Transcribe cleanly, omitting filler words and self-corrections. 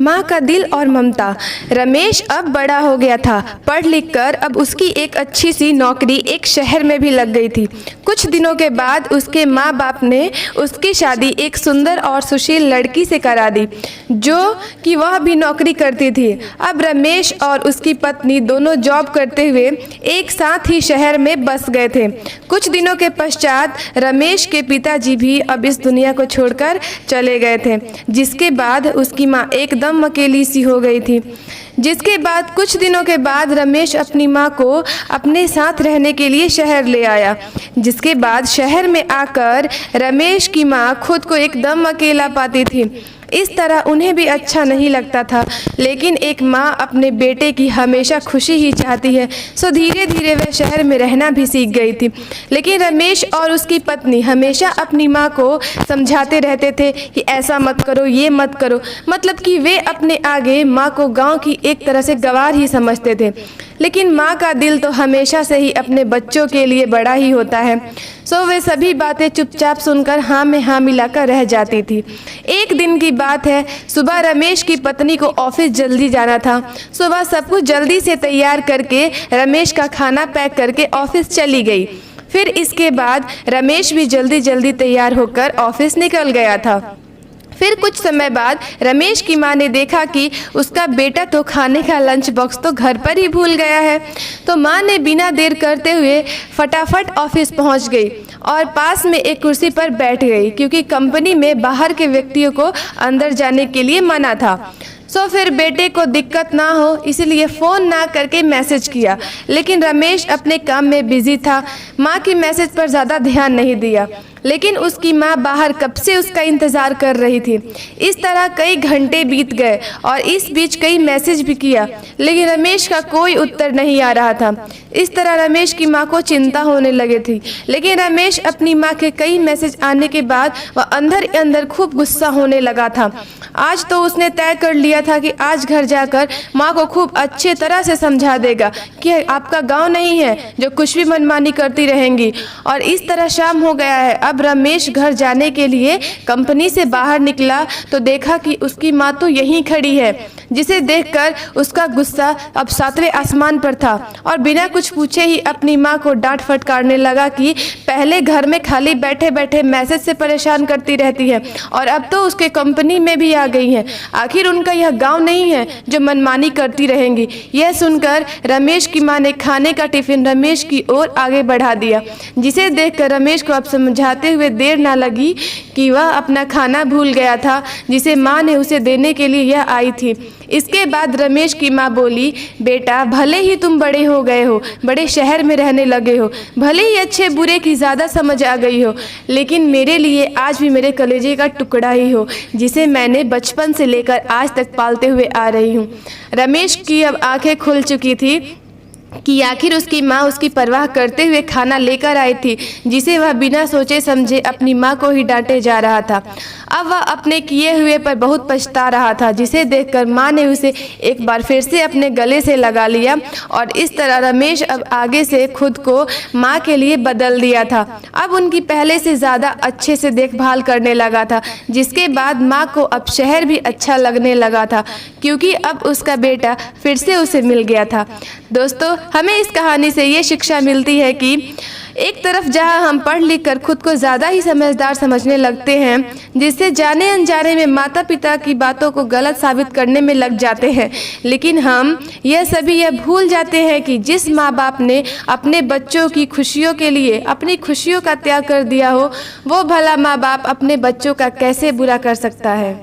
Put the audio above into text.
माँ का दिल और ममता। रमेश अब बड़ा हो गया था। पढ़ लिख कर अब उसकी एक अच्छी सी नौकरी एक शहर में भी लग गई थी। कुछ दिनों के बाद उसके माँ बाप ने उसकी शादी एक सुंदर और सुशील लड़की से करा दी, जो कि वह भी नौकरी करती थी। अब रमेश और उसकी पत्नी दोनों जॉब करते हुए एक साथ ही शहर में बस गए थे। कुछ दिनों के पश्चात रमेश के पिताजी भी अब इस दुनिया को छोड़कर चले गए थे, जिसके बाद उसकी माँ एकदम अकेली सी हो गई थी। जिसके बाद कुछ दिनों के बाद रमेश अपनी माँ को अपने साथ रहने के लिए शहर ले आया। जिसके बाद शहर में आकर रमेश की माँ खुद को एकदम अकेला पाती थी। इस तरह उन्हें भी अच्छा नहीं लगता था, लेकिन एक माँ अपने बेटे की हमेशा खुशी ही चाहती है, सो धीरे धीरे वह शहर में रहना भी सीख गई थी। लेकिन रमेश और उसकी पत्नी हमेशा अपनी माँ को समझाते रहते थे कि ऐसा मत करो, ये मत करो, मतलब कि वे अपने आगे माँ को गांव की एक तरह से गंवार ही समझते थे। लेकिन माँ का दिल तो हमेशा से ही अपने बच्चों के लिए बड़ा ही होता है, सो वे सभी बातें चुपचाप सुनकर हाँ में हाँ मिलाकर रह जाती थी। एक दिन की बात है, सुबह रमेश की पत्नी को ऑफिस जल्दी जाना था। सुबह सब कुछ जल्दी से तैयार करके रमेश का खाना पैक करके ऑफिस चली गई। फिर इसके बाद रमेश भी जल्दी जल्दी तैयार होकर ऑफिस निकल गया था। फिर कुछ समय बाद रमेश की माँ ने देखा कि उसका बेटा तो खाने का लंच बॉक्स तो घर पर ही भूल गया है। तो माँ ने बिना देर करते हुए फटाफट ऑफिस पहुँच गई और पास में एक कुर्सी पर बैठ गई, क्योंकि कंपनी में बाहर के व्यक्तियों को अंदर जाने के लिए मना था। सो फिर बेटे को दिक्कत ना हो इसलिए फ़ोन ना करके मैसेज किया, लेकिन रमेश अपने काम में बिजी था। माँ की मैसेज पर ज़्यादा ध्यान नहीं दिया, लेकिन उसकी माँ बाहर कब से उसका इंतज़ार कर रही थी। इस तरह कई घंटे बीत गए और इस बीच कई मैसेज भी किया, लेकिन रमेश का कोई उत्तर नहीं आ रहा था। इस तरह रमेश की माँ को चिंता होने लगी थी। लेकिन रमेश अपनी माँ के कई मैसेज आने के बाद वह अंदर अंदर खूब गुस्सा होने लगा था। आज तो उसने तय कर लिया था कि आज घर जाकर माँ को खूब अच्छे तरह से समझा देगा कि आपका गांव नहीं है जो कुछ भी मनमानी करती रहेंगी। और इस तरह शाम हो गया है। अब रमेश घर जाने के लिए कंपनी से बाहर निकला तो देखा कि उसकी माँ तो यहीं खड़ी है, जिसे देखकर उसका गुस्सा अब 7वें आसमान पर था और बिना कुछ पूछे ही अपनी माँ को डांट फटकारने लगा कि पहले घर में खाली बैठे बैठे मैसेज से परेशान करती रहती है और अब तो उसके कंपनी में भी आ गई है। आखिर उनका यह गांव नहीं है जो मनमानी करती रहेंगी। यह सुनकर रमेश की माँ ने खाने का टिफिन रमेश की ओर आगे बढ़ा दिया, जिसे देखकर रमेश को अब समझाते हुए देर ना लगी कि वह अपना खाना भूल गया था, जिसे माँ ने उसे देने के लिए यह आई थी। इसके बाद रमेश की माँ बोली, बेटा भले ही तुम बड़े हो गए हो, बड़े शहर में रहने लगे हो, भले ही अच्छे बुरे की ज़्यादा समझ आ गई हो, लेकिन मेरे लिए आज भी मेरे कलेजे का टुकड़ा ही हो, जिसे मैंने बचपन से लेकर आज तक पालते हुए आ रही हूँ। रमेश की अब आंखें खुल चुकी थी कि आखिर उसकी माँ उसकी परवाह करते हुए खाना लेकर आई थी, जिसे वह बिना सोचे समझे अपनी माँ को ही डांटे जा रहा था। अब वह अपने किए हुए पर बहुत पछता रहा था, जिसे देखकर माँ ने उसे एक बार फिर से अपने गले से लगा लिया और इस तरह रमेश अब आगे से खुद को माँ के लिए बदल दिया था। अब उनकी पहले से ज़्यादा अच्छे से देखभाल करने लगा था, जिसके बाद माँ को अब शहर भी अच्छा लगने लगा था, क्योंकि अब उसका बेटा फिर से उसे मिल गया था। दोस्तों, हमें इस कहानी से ये शिक्षा मिलती है कि एक तरफ जहां हम पढ़ लिख कर खुद को ज़्यादा ही समझदार समझने लगते हैं, जिससे जाने अनजाने में माता पिता की बातों को गलत साबित करने में लग जाते हैं, लेकिन हम यह भूल जाते हैं कि जिस माँ बाप ने अपने बच्चों की खुशियों के लिए अपनी खुशियों का त्याग कर दिया हो, वो भला माँ बाप अपने बच्चों का कैसे बुरा कर सकता है।